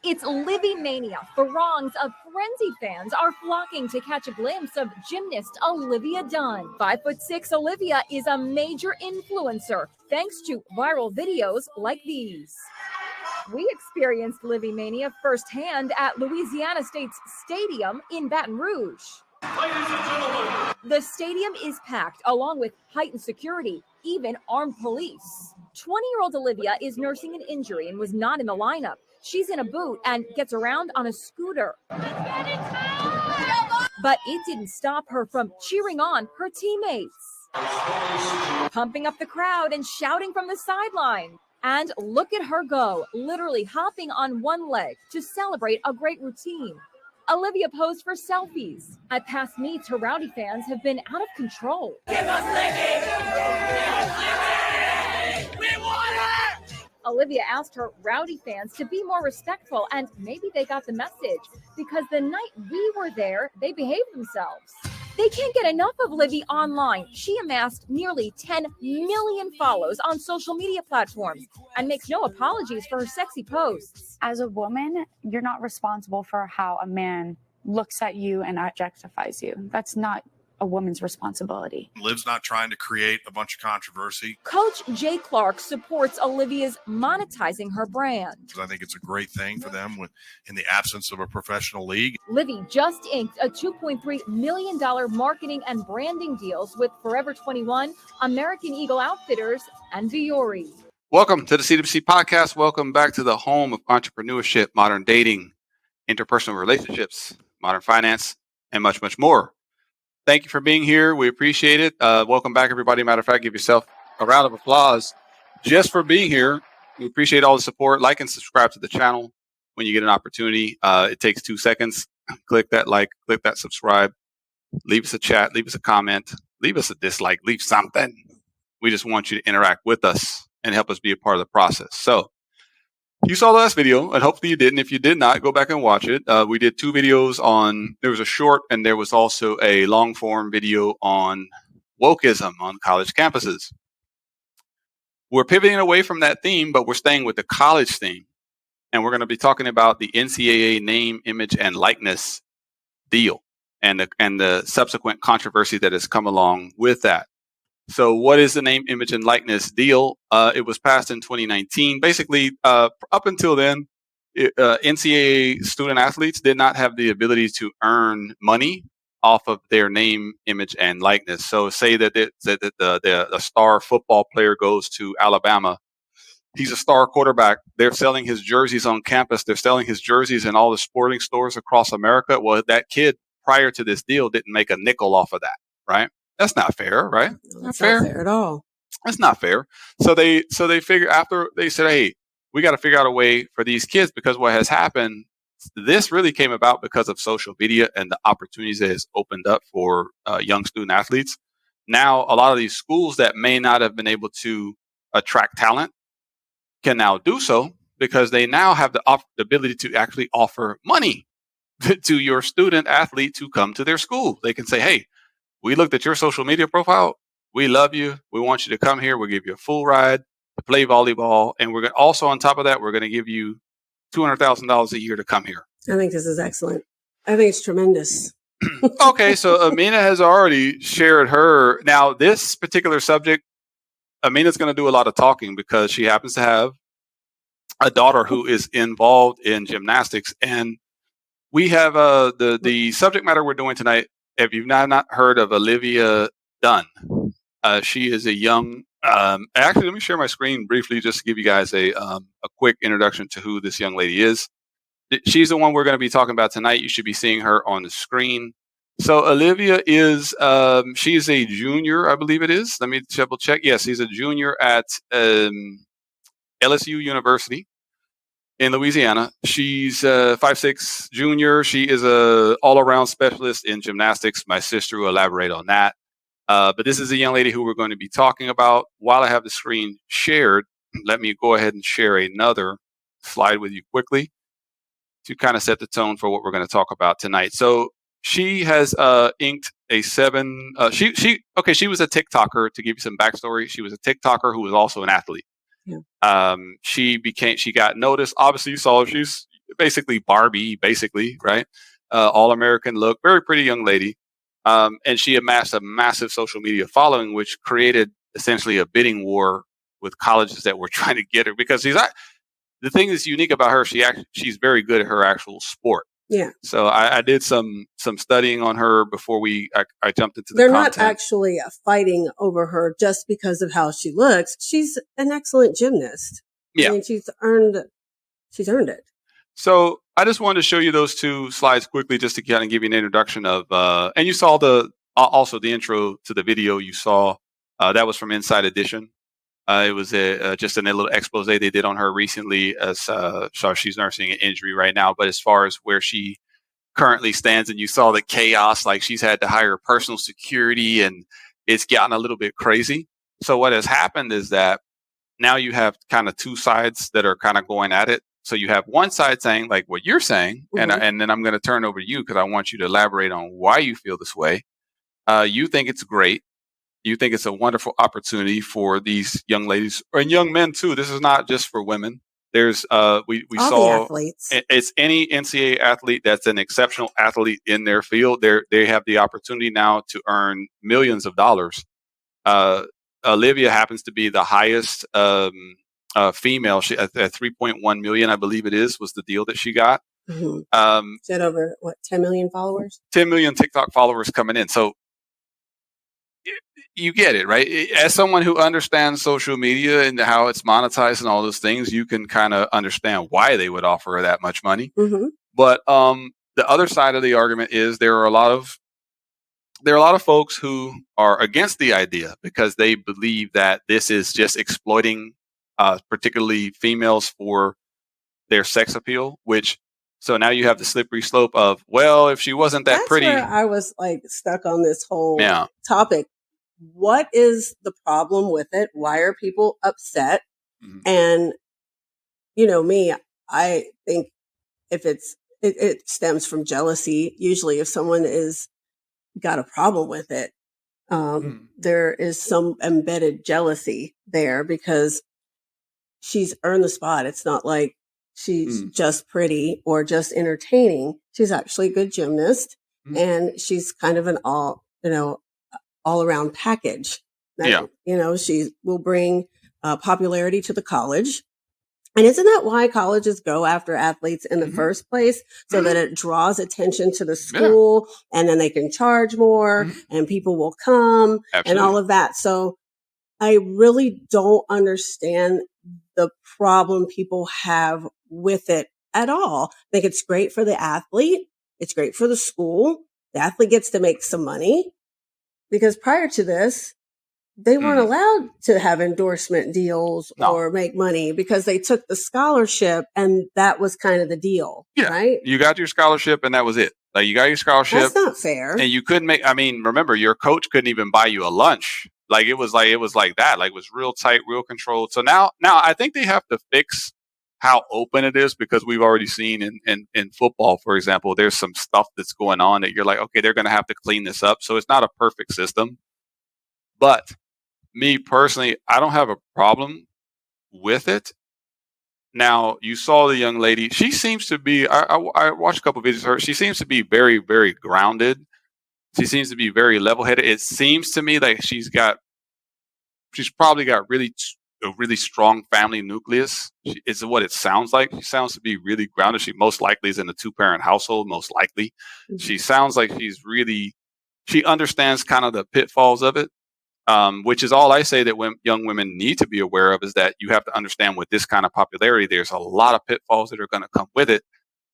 It's Livy Mania. Throngs of frenzied fans are flocking to catch a glimpse of gymnast Olivia Dunne. 5'6" Olivia is a major influencer thanks to viral videos like these. We experienced Livy Mania firsthand at Louisiana State's Stadium in Baton Rouge. Ladies and gentlemen, the stadium is packed along with heightened security, even armed police. 20-year-old Olivia is nursing an injury and was not in the lineup. She's in a boot and gets around on a scooter. But it didn't stop her from cheering on her teammates, pumping up the crowd and shouting from the sideline. And look at her go, literally hopping on one leg to celebrate a great routine. Olivia posed for selfies. At past meets, her rowdy fans have been out of control. Give us Livy! Give us Livy! We want her! Olivia asked her rowdy fans to be more respectful, and maybe they got the message, because the night we were there, they behaved themselves. They can't get enough of Livy online. She amassed nearly 10 million follows on social media platforms and makes no apologies for her sexy posts. As a woman, you're not responsible for how a man looks at you and objectifies you. That's not a woman's responsibility. Liv's not trying to create a bunch of controversy. Coach Jay Clark supports Olivia's monetizing her brand. I think it's a great thing for them in the absence of a professional league. Livy just inked a $2.3 million marketing and branding deals with Forever 21, American Eagle Outfitters, and Viore. Welcome to the CWC podcast. Welcome back to the home of entrepreneurship, modern dating, interpersonal relationships, modern finance, and much, much more. Thank you for being here. We appreciate it. Welcome back, everybody. Matter of fact, give yourself a round of applause just for being here. We appreciate all the support. Like and subscribe to the channel when you get an opportunity. It takes 2 seconds. Click that like, click that subscribe. Leave us a chat, leave us a comment, leave us a dislike, leave something. We just want you to interact with us and help us be a part of the process. So you saw the last video, and hopefully you didn't. If you did not, go back and watch it. We did 2 videos on, there was a short and there was also a long form video on wokeism on college campuses. We're pivoting away from that theme, but we're staying with the college theme. And we're going to be talking about the NCAA name, image, and likeness deal and the subsequent controversy that has come along with that. So what is the name, image, and likeness deal? It was passed in 2019. Basically, up until then, NCAA student athletes did not have the ability to earn money off of their name, image, and likeness. So say that the star football player goes to Alabama. He's a star quarterback. They're selling his jerseys on campus. They're selling his jerseys in all the sporting stores across America. Well, that kid prior to this deal didn't make a nickel off of that, right? That's not fair, right? That's not fair at all. That's not fair. So they figure after they said, hey, we got to figure out a way for these kids, because what has happened, this really came about because of social media and the opportunities that has opened up for young student athletes. Now, a lot of these schools that may not have been able to attract talent can now do so because they now have the ability to actually offer money to your student athlete to come to their school. They can say, hey, we looked at your social media profile. We love you. We want you to come here. We'll give you a full ride to play volleyball. And we're also, on top of that, we're going to give you $200,000 a year to come here. I think this is excellent. I think it's tremendous. Okay, so Amina has already shared her. Now, this particular subject, Amina's going to do a lot of talking because she happens to have a daughter who is involved in gymnastics. And we have the subject matter we're doing tonight. If you've not heard of Olivia Dunne, she is a young, actually, let me share my screen briefly just to give you guys a quick introduction to who this young lady is. She's the one we're going to be talking about tonight. You should be seeing her on the screen. So Olivia is, she's a junior, I believe it is. Let me double check. Yes, she's a junior at LSU University in Louisiana. She's 5'6" junior. She is a all-around specialist in gymnastics. My sister will elaborate on that. But this is a young lady who we're going to be talking about. While I have the screen shared, let me go ahead and share another slide with you quickly to kind of set the tone for what we're going to talk about tonight. So she has inked a 7. She was a TikToker. To give you some backstory, she was a TikToker who was also an athlete. Yeah. She got noticed. Obviously, you saw she's basically Barbie, basically, right? All-American look, very pretty young lady. And she amassed a massive social media following, which created essentially a bidding war with colleges that were trying to get her, because the thing that's unique about her, she's very good at her actual sport. Yeah. So I did some studying on her before I jumped into the They're content. not actually fighting over her just because of how she looks. She's an excellent gymnast. Yeah. I mean, she's earned it. So I just wanted to show you those two slides quickly, just to kind of give you an introduction of, and you saw also the intro to the video you saw, that was from Inside Edition. It was just a little expose they did on her recently, so she's nursing an injury right now. But as far as where she currently stands, and you saw the chaos, like she's had to hire personal security, and it's gotten a little bit crazy. So what has happened is that now you have kind of two sides that are kind of going at it. So you have one side saying like what you're saying, Mm-hmm. and then I'm going to turn over to you because I want you to elaborate on why you feel this way. You think it's great. You think it's a wonderful opportunity for these young ladies and young men too. This is not just for women. There's we All saw the athletes. it's any NCAA athlete that's an exceptional athlete in their field. They have the opportunity now to earn millions of dollars. Olivia happens to be the highest female. She at 3.1 million, I believe it was the deal that she got. Mm-hmm. She had over 10 million followers. 10 million TikTok followers coming in. So you get it, right? As someone who understands social media and how it's monetized and all those things, you can kind of understand why they would offer her that much money. Mm-hmm. But the other side of the argument is there are a lot of folks who are against the idea because they believe that this is just exploiting particularly females for their sex appeal, so now you have the slippery slope of, well, if she wasn't that That's pretty. where I was like stuck on this whole Yeah. topic. What is the problem with it? Why are people upset? Mhm. And me, I think if it stems from jealousy. Usually if someone is got a problem with it, there is some embedded jealousy there because she's earned the spot. It's not like she's just pretty or just entertaining. She's actually a good gymnast, and she's kind of an all around package. Yeah. She will bring popularity to the college. And isn't that why colleges go after athletes in the first place? So that it draws attention to the school, and then they can charge more and people will come. Absolutely. And all of that. So I really don't understand the problem people have with it at all. I think it's great for the athlete. It's great for the school. The athlete gets to make some money because prior to this, they weren't allowed to have endorsement deals or make money because they took the scholarship and that was kind of the deal, right? You got your scholarship and that was it. Like you got your scholarship. That's not fair. And you couldn't remember your coach couldn't even buy you a lunch. Like it was like that. Like it was real tight, real controlled. So now I think they have to fix how open it is because we've already seen in football, for example, there's some stuff that's going on that you're like, okay, they're going to have to clean this up. So it's not a perfect system. But me personally, I don't have a problem with it. Now, you saw the young lady. She seems to be, I watched a couple of videos of her. She seems to be very, very grounded. She seems to be very level-headed. It seems to me like she's probably got a really strong family nucleus. It's what it sounds like. She sounds to be really grounded. She most likely is in a 2-parent household, most likely. She sounds like she understands kind of the pitfalls of it. Which is all I say that young women need to be aware of is that you have to understand with this kind of popularity, there's a lot of pitfalls that are going to come with it.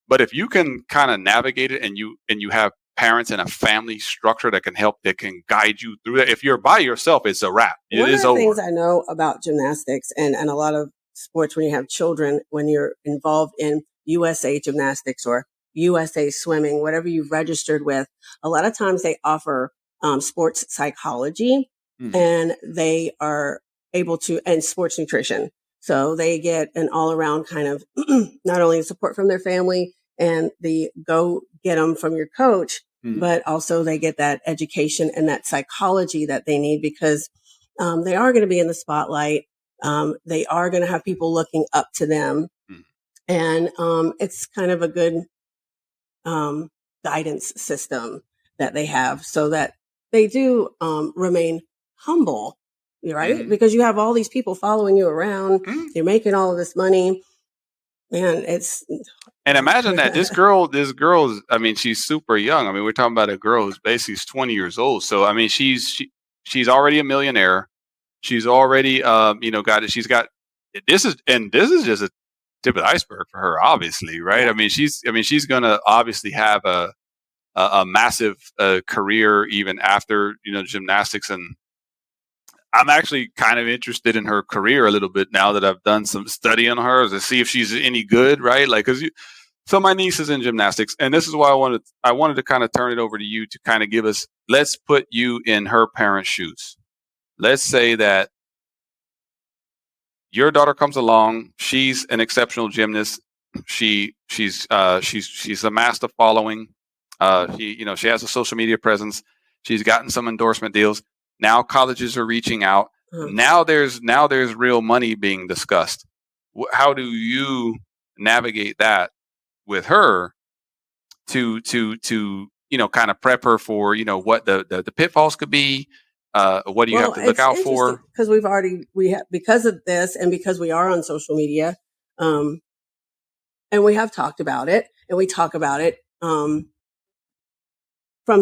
But if you can kind of navigate it and you have parents and a family structure that can guide you through that. If you're by yourself, it's a wrap. One of the things I know about gymnastics and a lot of sports when you have children, when you're involved in USA Gymnastics or USA Swimming, whatever you've registered with, a lot of times they offer sports psychology. And they are able to, and sports nutrition. So they get an all around kind of not only support from their family and the go get them from your coach, but also they get that education and that psychology that they need because they are going to be in the spotlight. They are going to have people looking up to them. And it's kind of a good guidance system that they have so that they do remain humble, right? Mhm. Because you have all these people following you around, Mhm. you're making all of this money, and it's And imagine that this girl is, I mean, she's super young. I mean, we're talking about a girl who's basically 20 years old. So, I mean, she's already a millionaire. She's already, got it. She's got, this is just a tip of the iceberg for her, obviously, right? Yeah. I mean, she's going to obviously have a massive career even after, gymnastics. And I'm actually kind of interested in her career a little bit now that I've done some study on her to see if she's any good, right? Like, so my niece is in gymnastics, and this is why I wanted to kind of turn it over to you to kind of give us, let's put you in her parents' shoes. Let's say that your daughter comes along, she's an exceptional gymnast. She's amassed a following. She has a social media presence. She's gotten some endorsement deals. Now colleges are reaching out. Now there's real money being discussed. How do you navigate that with her to kind of prep her for what the pitfalls could be? What do you have to look out for? Because because of this, and because we are on social media, and we have talked about it, and we talk about it from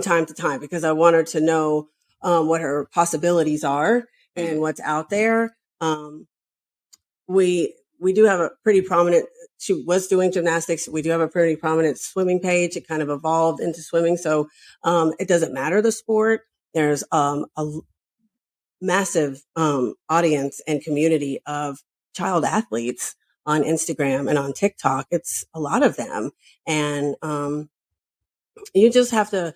time to time, because I want her to know what her possibilities are and what's out there. We do have a pretty prominent, she was doing gymnastics. We do have a pretty prominent swimming page. It kind of evolved into swimming. So it doesn't matter the sport. There's a massive audience and community of child athletes on Instagram and on TikTok. It's a lot of them. And you just have to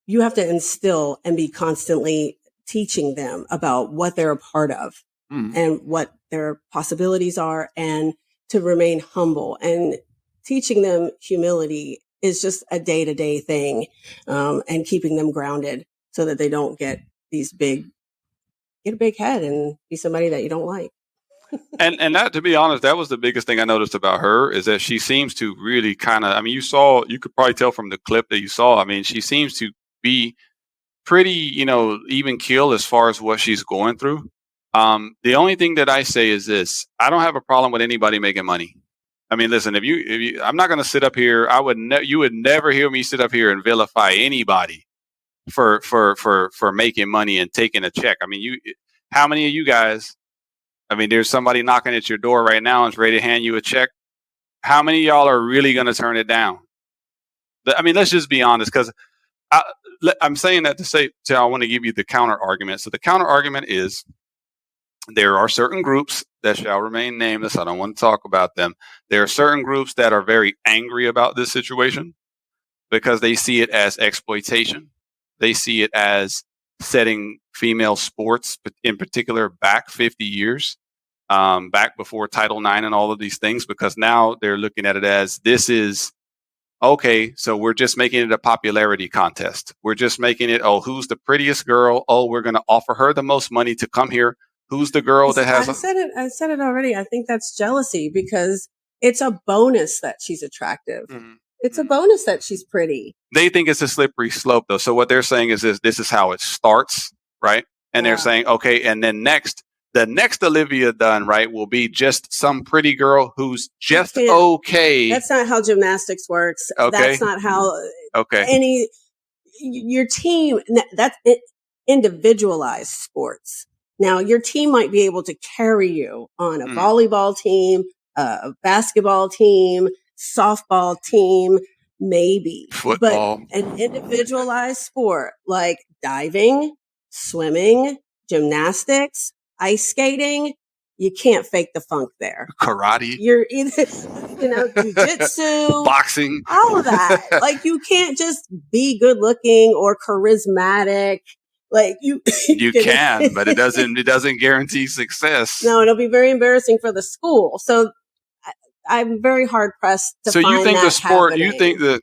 instill and be constantly teaching them about what they're a part of and what their possibilities are, and to remain humble. And teaching them humility is just a day-to-day thing, and keeping them grounded so that they don't get a big head and be somebody that you don't like. And that, to be honest, that was the biggest thing I noticed about her, is that she seems to really kind of, I mean, you could probably tell from the clip that you saw. I mean, she seems to be pretty, even keel as far as what she's going through. The only thing that I say is this: I don't have a problem with anybody making money. I mean, listen, if you I'm not going to sit up here. You would never hear me sit up here and vilify anybody for making money and taking a check. I mean, how many of you guys? I mean, there's somebody knocking at your door right now and is ready to hand you a check. How many of y'all are really going to turn it down? I mean, let's just be honest, because I'm saying that to say, I want to give you the counter argument. So the counter argument is, there are certain groups that shall remain nameless. I don't want to talk about them. There are certain groups that are very angry about this situation because they see it as exploitation. They see it as setting female sports, in particular, back 50 years, back before Title IX and all of these things, because now they're looking at it as, this is, okay, so we're just making it a popularity contest. We're just making it, oh, who's the prettiest girl? Oh, we're going to offer her the most money to come here. Who's the girl that has... I said it already. I think that's jealousy, because it's a bonus that she's attractive. Mm-hmm. It's a bonus that she's pretty. They think it's a slippery slope, though. So what they're saying is this is how it starts, right? And they're saying, okay, and then the next Olivia Dunne, right, will be just some pretty girl who's just okay. That's not how gymnastics works. Okay. That's not how your team, that's individualized sports. Now, your team might be able to carry you on a volleyball team, a basketball team, softball team, maybe. Football. But an individualized sport like diving, swimming, gymnastics, ice skating, you can't fake the funk there. Karate. You're either, jiu-jitsu, boxing, all of that. Like, you can't just be good looking or charismatic. Like you can, but it doesn't guarantee success. No, it'll be very embarrassing for the school. So I'm very hard pressed to find that. So you think the sport, happening. You think that,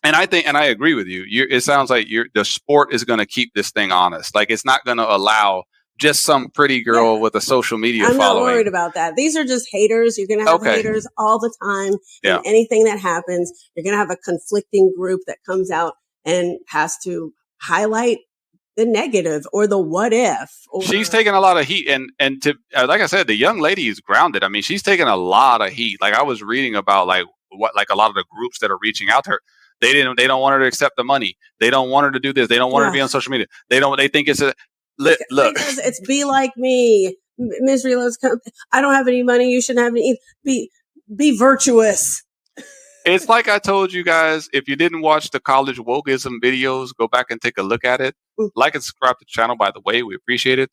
and I agree with you. It sounds like the sport is going to keep this thing honest. Like, it's not going to allow just some pretty girl with a social media I'm following. not worried about that. These are just haters. You're going to have haters all the time. Yeah. And anything that happens, you're going to have a conflicting group that comes out and has to highlight the negative or the what if. Or, she's taking a lot of heat, and to like I said, the young lady is grounded. I mean, she's taking a lot of heat. Like I was reading about like a lot of the groups that are reaching out to her. They don't want her to accept the money. They don't want her to do this. They don't want her to be on social media. They think it's a look. Because it's be like me, misery loves company. I don't have any money. You shouldn't have any. Be virtuous. It's like I told you guys, if you didn't watch the college wokeism videos, go back and take a look at it. Like and subscribe to the channel, by the way. We appreciate it.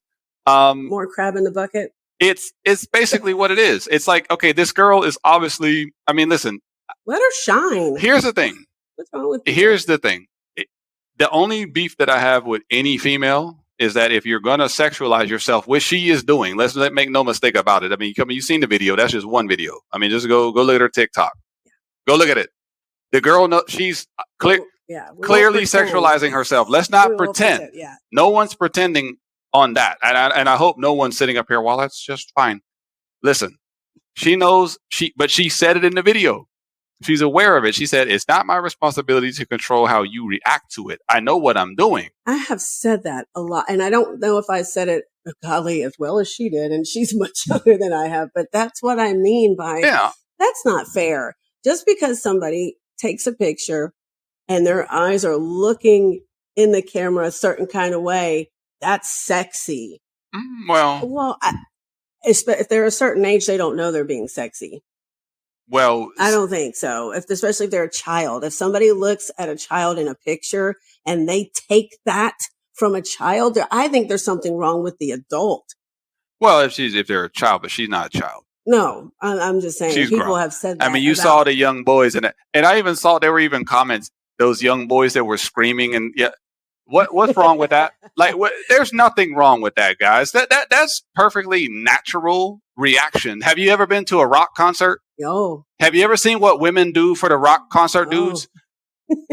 More crab in the bucket. It's basically what it is. It's like, okay, this girl is obviously, I mean, listen. Let her shine. Here's the thing. What's wrong with you? Here's the thing. The only beef that I have with any female is that if you're going to sexualize yourself, which she is doing, let's make no mistake about it. I mean, you've seen the video. That's just one video. I mean, just go look at her TikTok. Go look at it. The girl, she's clearly sexualizing herself. Let's not pretend. No one's pretending on that. And I hope no one's sitting up here, well, that's just fine. Listen, she knows, but she said it in the video. She's aware of it. She said, it's not my responsibility to control how you react to it. I know what I'm doing. I have said that a lot. And I don't know if I said it, golly, as well as she did. And she's much younger than I have. But that's what I mean by that's not fair. Just because somebody takes a picture and their eyes are looking in the camera a certain kind of way, that's sexy. If they're a certain age, they don't know they're being sexy. Well, I don't think so. Especially if they're a child. If somebody looks at a child in a picture and they take that from a child, I think there's something wrong with the adult. Well, if they're a child, but she's not a child. No, I'm just saying she's people grown. have said that. I mean, you saw the young boys and I even saw there were even comments, those young boys that were screaming and what's wrong with that? Like there's nothing wrong with that, guys. That's perfectly natural reaction. Have you ever been to a rock concert? No. Have you ever seen what women do for the rock concert dudes?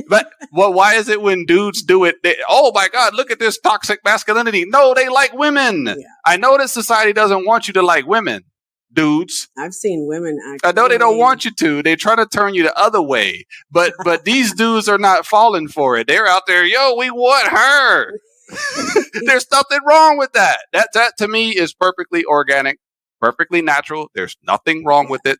But why is it when dudes do it, oh my God, look at this toxic masculinity. No, they like women. Yeah. I know that society doesn't want you to like women. Dudes. I've seen women actually. I know they don't want you to. They try to turn you the other way. But these dudes are not falling for it. They're out there, we want her. There's nothing wrong with that. That to me is perfectly organic, perfectly natural. There's nothing wrong with it.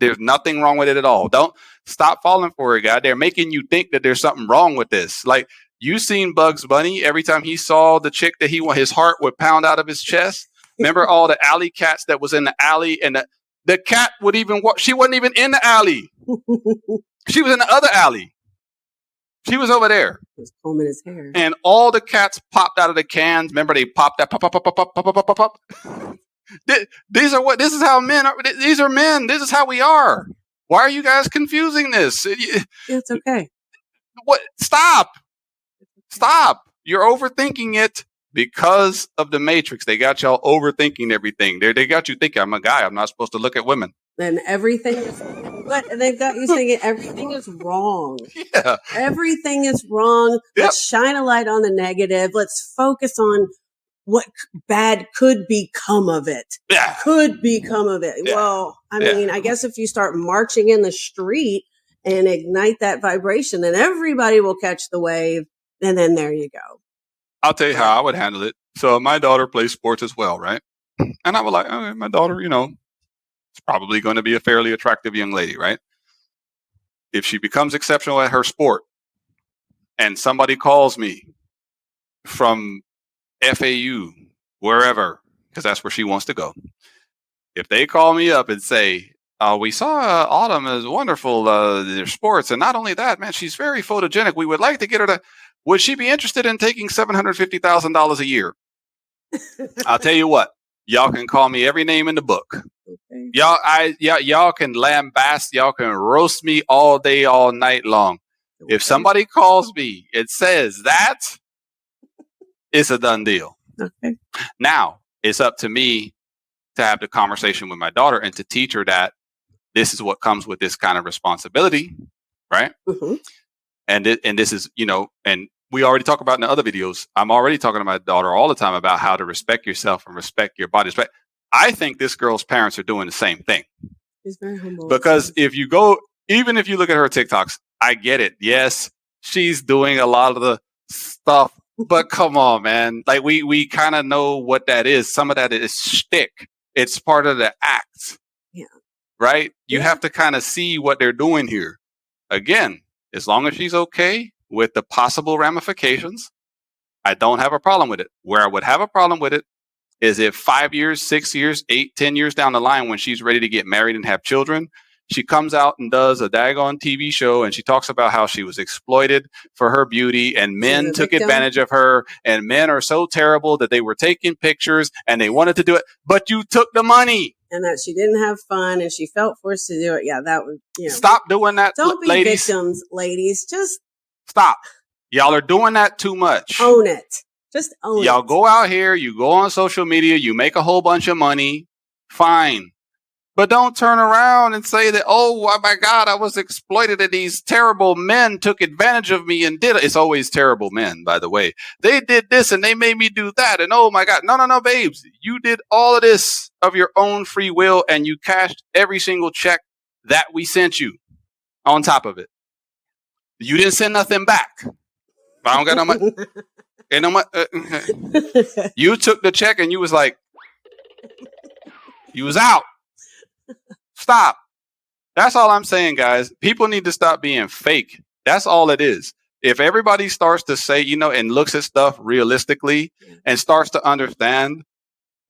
There's nothing wrong with it at all. Don't stop falling for it, guy. They're making you think that there's something wrong with this. Like you seen Bugs Bunny every time he saw the chick that his heart would pound out of his chest. Remember all the alley cats that was in the alley, and the cat would even walk. She wasn't even in the alley. She was in the other alley. She was over there. He was combing his hair. And all the cats popped out of the cans. Remember they popped that pop, pop, pop, pop, pop, pop, pop, pop, pop. This is how men are. These are men. This is how we are. Why are you guys confusing this? It's okay. What? Stop. You're overthinking it. Because of the Matrix, they got y'all overthinking everything. They got you thinking, I'm a guy. I'm not supposed to look at women. And everything is, but they've got you thinking everything is wrong. Yeah. Everything is wrong. Yep. Let's shine a light on the negative. Let's focus on what bad could become of it. Yeah. Could become of it. Yeah. Well, I mean, I guess if you start marching in the street and ignite that vibration, then everybody will catch the wave. And then there you go. I'll tell you how I would handle it. So my daughter plays sports as well, right? And I was like, okay, my daughter, it's probably going to be a fairly attractive young lady, right? If she becomes exceptional at her sport and somebody calls me from FAU, wherever, because that's where she wants to go. If they call me up and say, we saw Autumn is wonderful, their sports. And not only that, man, she's very photogenic. We would like to get her to... Would she be interested in taking $750,000 a year? I'll tell you what, y'all can call me every name in the book. Okay. Y'all can lambast, y'all can roast me all day, all night long. Okay. If somebody calls me and says that, it's a done deal. Okay. Now, it's up to me to have the conversation with my daughter and to teach her that this is what comes with this kind of responsibility, right? Mm-hmm. And this is, and we already talk about in the other videos. I'm already talking to my daughter all the time about how to respect yourself and respect your body. I think this girl's parents are doing the same thing. She's very humble. Because even if you look at her TikToks, I get it. Yes, she's doing a lot of the stuff, but come on, man. Like we kind of know what that is. Some of that is shtick. It's part of the act. Yeah. Right? You have to kind of see what they're doing here. Again, as long as she's okay with the possible ramifications, I don't have a problem with it. Where I would have a problem with it is if 5 years, 6 years, 8, 10 years down the line, when she's ready to get married and have children, she comes out and does a daggone TV show and she talks about how she was exploited for her beauty and men took advantage of her and men are so terrible that they were taking pictures and they wanted to do it, but you took the money. And that she didn't have fun and she felt forced to do it. Yeah, that would, Stop doing that, don't be ladies. victims, ladies. Just stop. Y'all are doing that too much. Own it. Just own it. Y'all go out here, you go on social media, you make a whole bunch of money. Fine. But don't turn around and say that, oh my God, I was exploited and these terrible men took advantage of me and did it. It's always terrible men, by the way. They did this and they made me do that. And oh my God. No, babes. You did all of this of your own free will and you cashed every single check that we sent you on top of it. You didn't send nothing back. I don't got no money. Ain't no money. You took the check and you was like, you was out. Stop. That's all I'm saying, guys. People need to stop being fake. That's all it is. If everybody starts to say, and looks at stuff realistically and starts to understand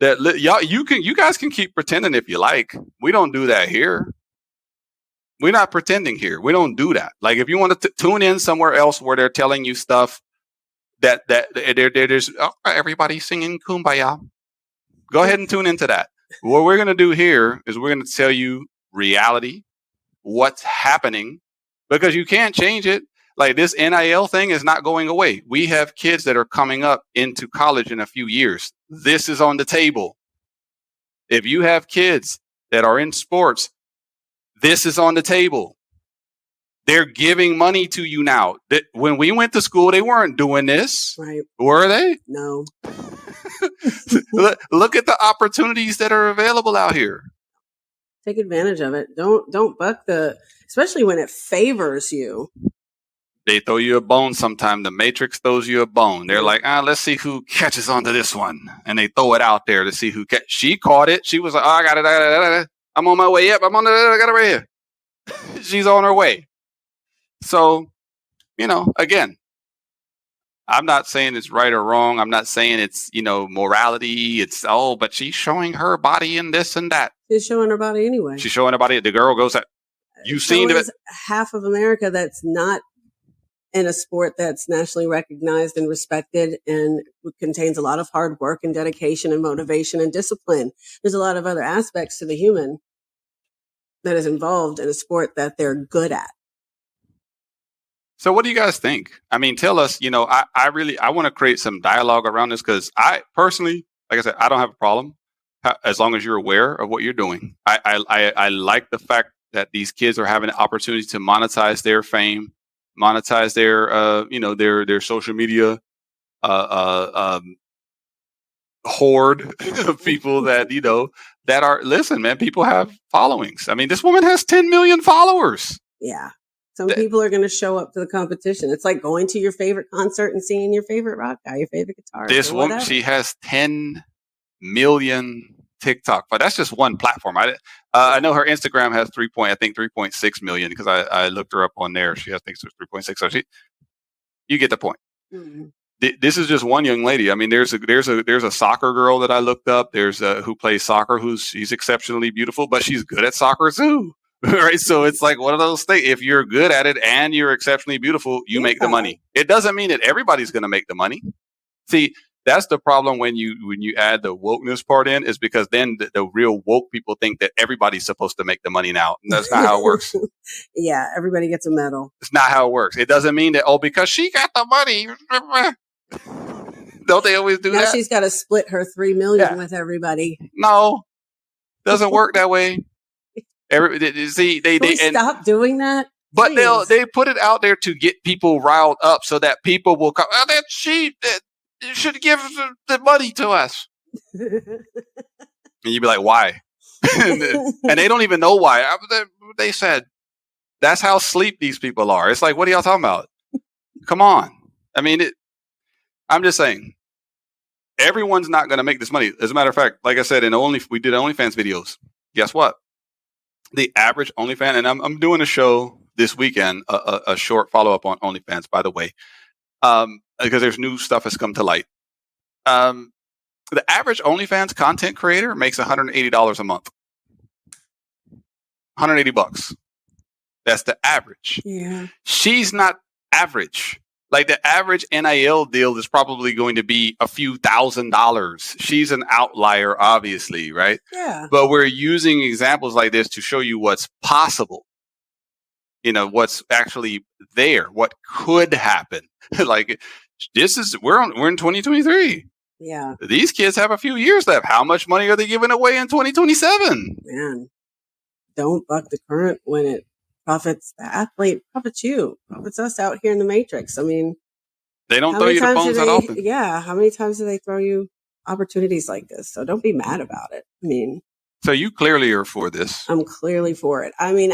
that you guys can keep pretending if you like. We don't do that here. We're not pretending here. We don't do that. Like if you want to tune in somewhere else where they're telling you stuff that there's everybody's singing Kumbaya. Go ahead and tune into that. What we're going to do here is we're going to tell you reality, what's happening, because you can't change it. Like this NIL thing is not going away. We have kids that are coming up into college in a few years. This is on the table. If you have kids that are in sports, this is on the table. They're giving money to you now. When we went to school, they weren't doing this. Right. Were they? No. Look at the opportunities that are available out here. Take advantage of it. Don't buck especially when it favors you. They throw you a bone sometime. The Matrix throws you a bone. They're like, let's see who catches onto this one. And they throw it out there to see who she caught it. She was like, I got it. I'm on my way up. I got it right here. She's on her way. So, again, I'm not saying it's right or wrong. I'm not saying it's, morality. It's, but she's showing her body and this and that. She's showing her body anyway. She's showing her body. The girl goes, you've seen it. Half of America that's not in a sport that's nationally recognized and respected and contains a lot of hard work and dedication and motivation and discipline. There's a lot of other aspects to the human that is involved in a sport that they're good at. So what do you guys think? I mean, tell us, I want to create some dialogue around this because I personally, like I said, I don't have a problem as long as you're aware of what you're doing. I like the fact that these kids are having the opportunity to monetize their fame, monetize their social media horde of people that, that are, listen, man, people have followings. I mean, this woman has 10 million followers. Yeah. Some people are going to show up to the competition. It's like going to your favorite concert and seeing your favorite rock guy, your favorite guitarist. This woman, she has 10 million TikTok, but that's just one platform. I know her Instagram has 3.6 million because I looked her up on there. She has, I think it's 3.6. So you get the point. Mm-hmm. This is just one young lady. I mean, there's a soccer girl that I looked up. There's who plays soccer. She's exceptionally beautiful, but she's good at soccer too. Right. So it's like one of those things. If you're good at it and you're exceptionally beautiful, you make the money. It doesn't mean that everybody's going to make the money. See, that's the problem when you add the wokeness part in, is because then the real woke people think that everybody's supposed to make the money now. And that's not how it works. Yeah. Everybody gets a medal. It's not how it works. It doesn't mean that, because she got the money. Don't they always do that? Now she's got to split her $3 million with everybody. No, doesn't work that way. They stop doing that. But Please. they put it out there to get people riled up so that people will come. Oh, you should give the money to us. And you'd be like, why? And they don't even know why. They said, that's how sleep these people are. It's like, what are y'all talking about? Come on. I mean, I'm just saying, everyone's not going to make this money. As a matter of fact, like I said, we did OnlyFans videos. Guess what? The average OnlyFans, and I'm doing a show this weekend, a short follow-up on OnlyFans, by the way, because there's new stuff has come to light. The average OnlyFans content creator makes $180 a month. $180. That's the average. Yeah. She's not average. Like the average NIL deal is probably going to be a few $1,000s. She's an outlier, obviously, right? Yeah. But we're using examples like this to show you what's possible. You know, what's actually there, what could happen. Like we're in 2023. Yeah. These kids have a few years left. How much money are they giving away in 2027? Man, don't buck the current when it profits the athlete, profits you, profits us out here in the matrix. I mean, they don't throw you the phones that often. Yeah. How many times do they throw you opportunities like this? So don't be mad about it. I mean, so you clearly are for this. I'm clearly for it. I mean,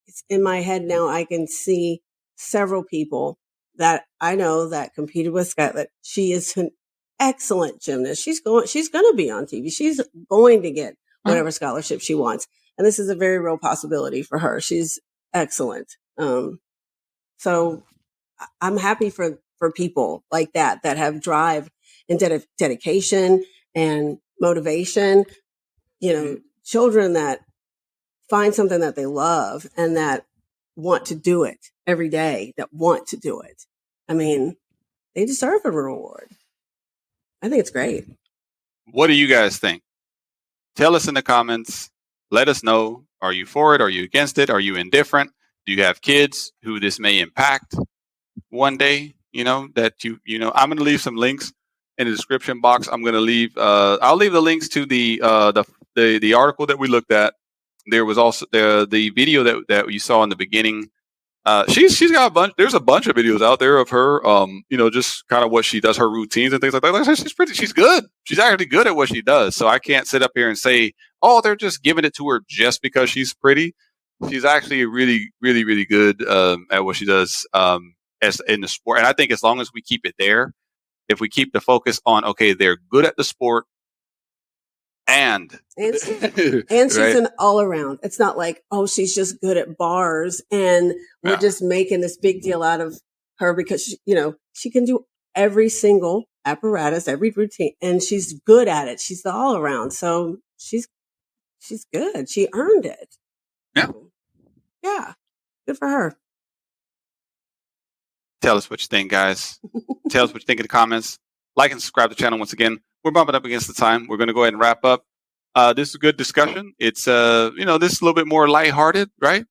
it's in my head now, I can see several people that I know that competed with Skylar. She is an excellent gymnast. She's going to be on TV. She's going to get whatever scholarship she wants. And this is a very real possibility for her. She's excellent. So I'm happy for people like that have drive and dedication and motivation, children that find something that they love and that want to do it every day, that want to do it. I mean, they deserve a reward. I think it's great. What do you guys think? Tell us in the comments. Let us know. Are you for it? Are you against it? Are you indifferent? Do you have kids who this may impact one day? I'm going to leave some links in the description box. I'm going to leave. I'll leave the links to the article that we looked at. There was also the video that you saw in the beginning. She's got a bunch. There's a bunch of videos out there of her. Just kind of what she does, her routines and things like that. She's good. She's actually good at what she does. So I can't sit up here and say, oh, they're just giving it to her just because she's pretty. She's actually really, really, really good at what she does as in the sport. And I think as long as we keep it there, if we keep the focus on, okay, they're good at the sport. And she's right? An all around. It's not like, oh, she's just good at bars and we're just making this big deal out of her because she can do every single apparatus, every routine, and she's good at it. She's the all around. So she's good. She earned it. Yeah. Yeah. Good for her. Tell us what you think, guys. Tell us what you think in the comments. Like and subscribe to the channel once again. We're bumping up against the time. We're going to go ahead and wrap up. This is a good discussion. It's, this is a little bit more lighthearted, right?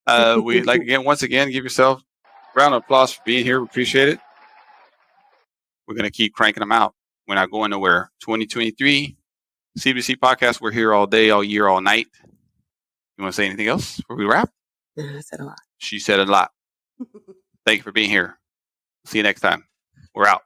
Once again, give yourself a round of applause for being here. We appreciate it. We're going to keep cranking them out. We're not going nowhere. 2023 CBC podcast. We're here all day, all year, all night. You want to say anything else before we wrap? I said a lot. She said a lot. Thank you for being here. See you next time. We're out.